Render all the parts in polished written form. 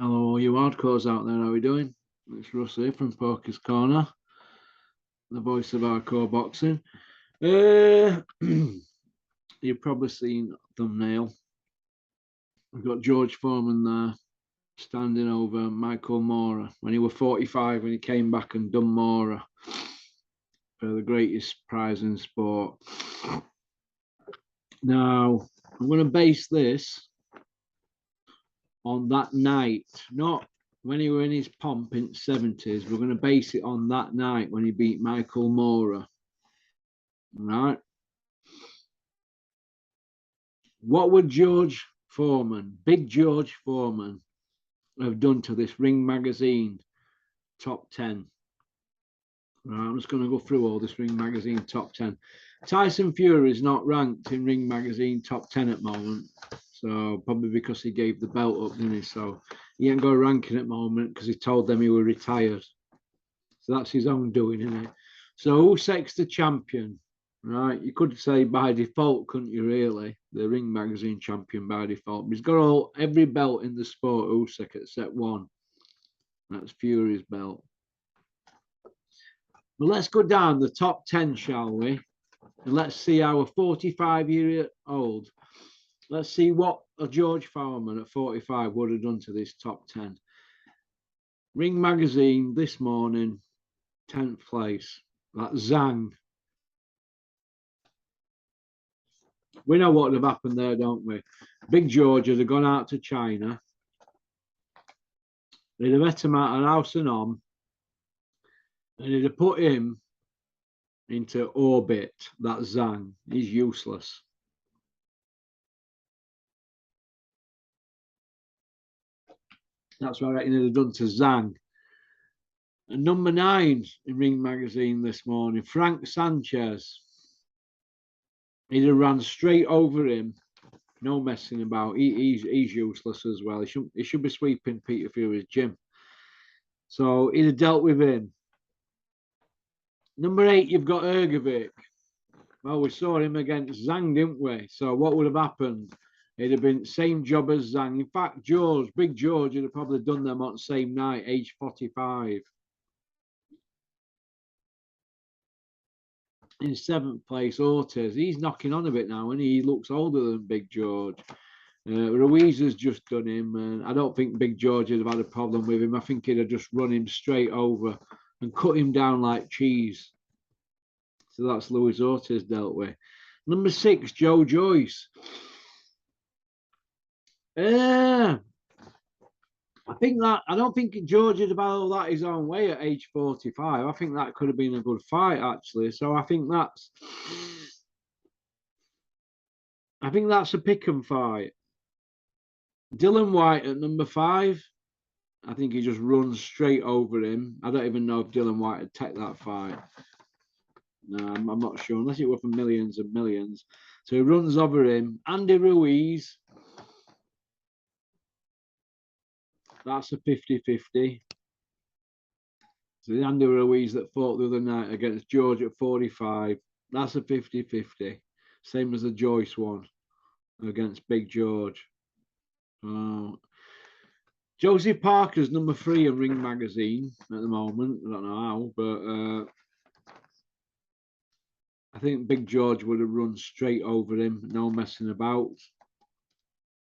Hello, all you hardcores out there. How are we doing? It's Russ here from Poker's Corner, the voice of hardcore boxing. You've probably seen thumbnail. We've got George Foreman there standing over Michael Mora when he was 45 when he came back and done Mora for the greatest prize in sport. Now, I'm going to base this on that night, not when he were in his pomp in the 70s. We're going to base it on that night when he beat Michael Mora. Right? What would George Foreman, Big George Foreman, have done to this Ring Magazine top 10? Right, I'm just going to go through all this Ring Magazine top 10. Tyson Fury is not ranked in Ring Magazine top 10 at the moment. So probably because he gave the belt up, didn't he? So he ain't got a ranking at the moment because he told them he was retired. So that's his own doing, isn't it? So Usyk's the champion, right? You could say by default, couldn't you, really? The Ring Magazine champion by default. But he's got every belt in the sport, Usyk, except one. That's Fury's belt. Well, let's go down the top 10, shall we? And let's see how a 45-year-old, let's see what a George Foreman at 45 would have done to this top 10. Ring Magazine this morning, 10th place. That's Zhang. We know what would have happened there, don't we? Big George would have gone out to China. They'd have met him at an house and on, and they'd have put him into orbit. That's Zhang. He's useless. That's what I reckon they'd have done to Zhang. And number 9 in Ring Magazine this morning, Frank Sanchez. He'd have ran straight over him. No messing about. He's useless as well. He should be sweeping Peter Fury's gym. So he'd have dealt with him. Number 8, you've got Ergovic. Well, we saw him against Zhang, didn't we? So what would have happened? It'd have been same job as Zhang. In fact, Big George, would have probably done them on the same night, age 45. In 7th place, Ortiz. He's knocking on a bit now, and he looks older than Big George. Ruiz has just done him, and I don't think Big George would have had a problem with him. I think he'd have just run him straight over and cut him down like cheese. So that's Luis Ortiz dealt with. Number 6, Joe Joyce. I don't think George would have had all that his own way at age 45. I think that could have been a good fight, actually. So I think that's a pick and fight. Dylan White at number 5. I think he just runs straight over him. I don't even know if Dylan White would take that fight. No, I'm not sure, unless it were for millions and millions. So he runs over him. Andy Ruiz. That's a 50-50. So the Andy Ruiz that fought the other night against George at 45. That's a 50-50. Same as the Joyce one against Big George. Josie Parker's number 3 in Ring Magazine at the moment. I don't know how, but I think Big George would have run straight over him. No messing about.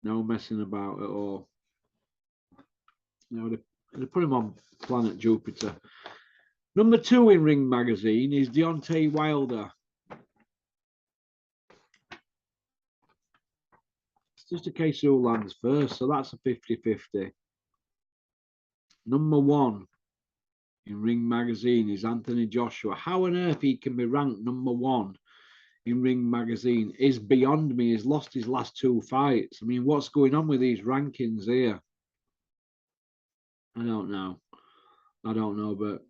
No messing about at all. They put him on planet Jupiter. Number 2 in Ring Magazine is Deontay Wilder. It's just a case of who lands first, so that's a 50-50. Number 1 in Ring Magazine is Anthony Joshua. How on earth he can be ranked number 1 in Ring Magazine is beyond me. He's lost his last 2 fights. I mean, what's going on with these rankings here? I don't know, but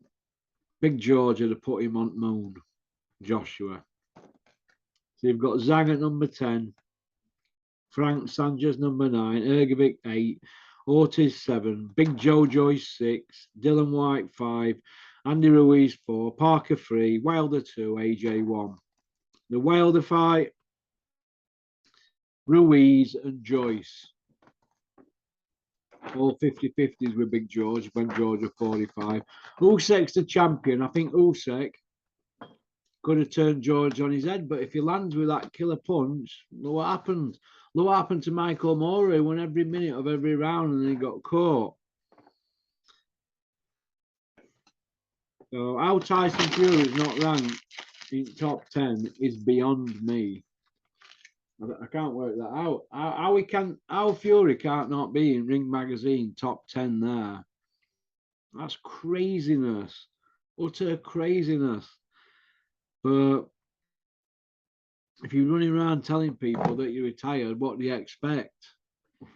Big George had to put him on moon, Joshua. So you've got Zhang at number 10, Frank Sanchez number 9, Ergovic 8, Ortiz 7, Big Joe Joyce 6, Dylan White 5, Andy Ruiz 4, Parker 3, Wilder 2, AJ 1. The Wilder fight, Ruiz and Joyce. all 50-50s with Big George when George was 45. Usyk's the champion. I think Usyk could have turned George on his head, but if he lands with that killer punch, look what happened. Look what happened to Michael Moore. He won every minute of every round and then he got caught. So how Tyson Fury is not ranked in top 10 is beyond me. I can't work that out. How Fury can't not be in Ring Magazine top 10 there. That's craziness. Utter craziness. But if you're running around telling people that you're retired, what do you expect?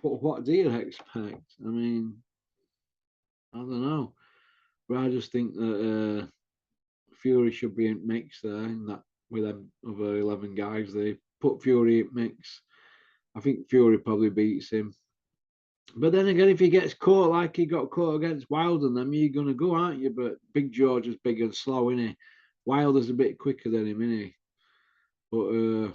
What do you expect? I mean, I don't know. But I just think that Fury should be in mix there in that with them other 11 guys. They put Fury in mix. I think Fury probably beats him. But then again, if he gets caught like he got caught against Wilder, then you're going to go, aren't you? But Big George is big and slow, isn't he? Wilder's a bit quicker than him, isn't he? But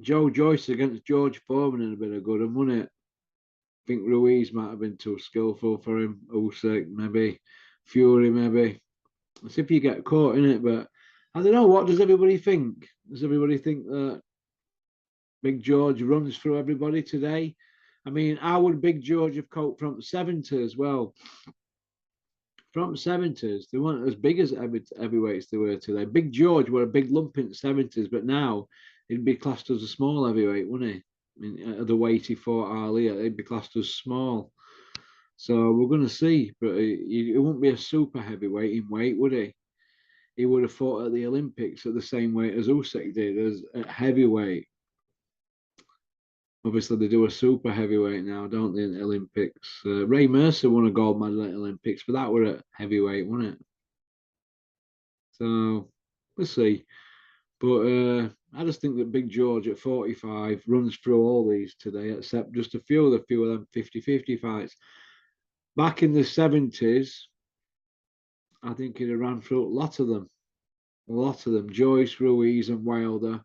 Joe Joyce against George Foreman would have been a good one, wouldn't it? I think Ruiz might have been too skillful for him. Usyk, maybe. Fury, maybe. Let's see if you get caught in it. But I don't know. What does everybody think? Does everybody think that Big George runs through everybody today? I mean, how would Big George have coped from 70s? Well, from 70s, they weren't as big as heavyweights they were today. Big George were a big lump in the 70s, but now he'd be classed as a small heavyweight, wouldn't he? I mean, at the weight he fought Ali, he'd be classed as small. So we're going to see, but he wouldn't be a super heavyweight in weight, would he? He would have fought at the Olympics at the same weight as Usyk did, as at heavyweight. Obviously, they do a super heavyweight now, don't they, in the Olympics? Ray Mercer won a gold medal at the Olympics, but that were at heavyweight, wasn't it? So we'll see. But I just think that Big George at 45 runs through all these today, except just a few of them 50-50 fights. Back in the 70s, I think he'd have ran through a lot of them. A lot of them. Joyce, Ruiz, and Wilder.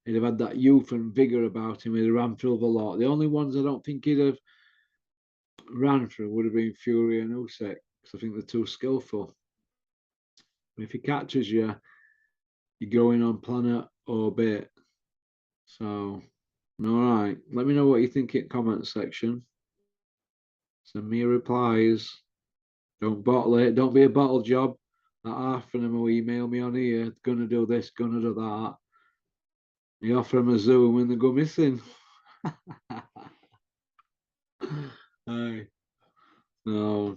He'd have had that youth and vigour about him. He'd have ran through a lot. The only ones I don't think he'd have ran through would have been Fury and Usyk, because I think they're too skillful. If he catches you, you're going on planet orbit. So, all right. Let me know what you think in comment section. Send me replies. Don't bottle it. Don't be a bottle job. That half of them will email me on here. Gonna do this, gonna do that. You offer them a Zoom and they go missing. Aye. No.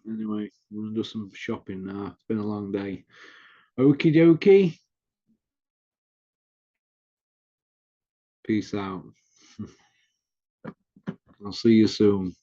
Anyway, I'm gonna do some shopping now. It's been a long day. Okie dokie. Peace out. I'll see you soon.